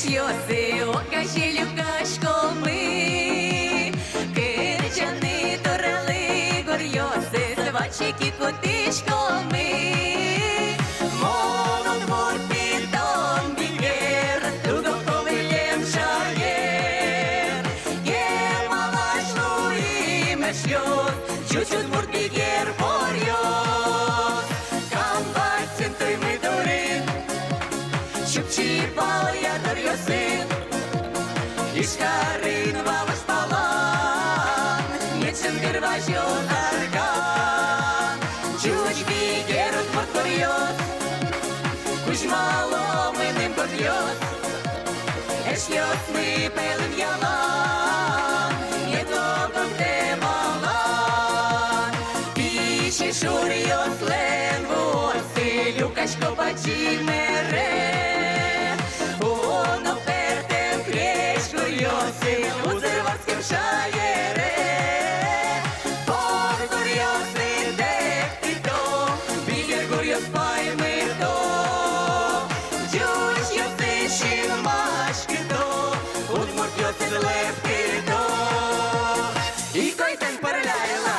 йоси, окажі люкашкоми, кирчани турали горйоси, свачики котичкоми. Молод вот питом бігер, туго ковилем шагер, є малашлу і мешьот, чуть-чуть мурт бігер порьот. Камбацин той ми дурин, Чипал я дорьосын, Ишкарын ваваш палан, Неченгер важет арган, Чуч бигерут моркорьет, Кучмалом иным подьет, Эшьет мы пелым ялан, Медло ог-огдэ малан, Пищи шурьет лен восы, Люкашко почимере. Узерварським шаєре, пор гурйосний дехти то, бігер гурйос пайми то, дюш йосишин машки то, удмурт йосин лепки то, і койтен переляєла.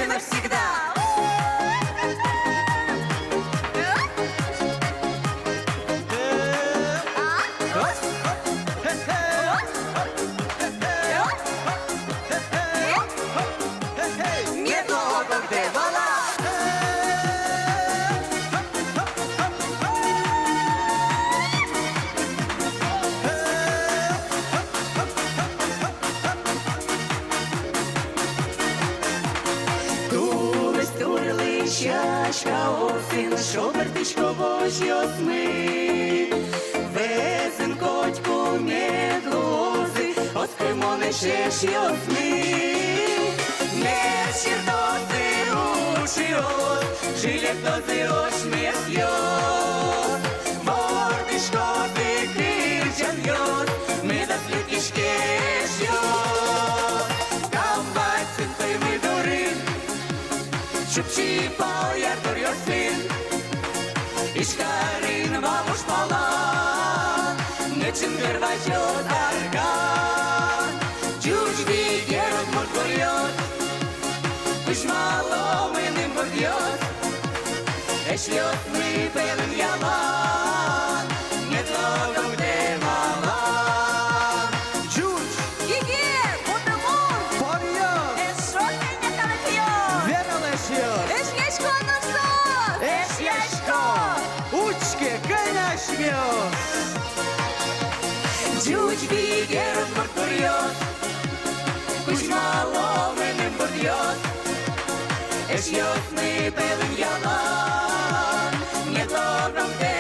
Навсегда. Медло ог-огдэ Валан. Чашка осін, шобертичко божьосми, везен котьку медлози, оскримони шешьосми. Мершір дози ушиот, жилет дози ошмесьот, мордишко ты кричан йот, меда слюкишке шьот. Камбацин той ми дурин, Чипал я дорьосын, Ишкарын ваваш палан, Неченгер важет арган, Чуч бигерут мурт горьот, Кучмалом иным подьет, Эшлет мы пелым ялан, Медло ог-огдэ Валан. Чуч! Гигер, мутамур, Подьет! Эшот меня танакьет, Веролешьет! Эшьяшко носот, Эшьяшко! Учки, коняшмёс! Чуч бигерут мурт горьот, Кучмалом иным подьет, Эшьет мы пелым ялан, Медло ог-огдэ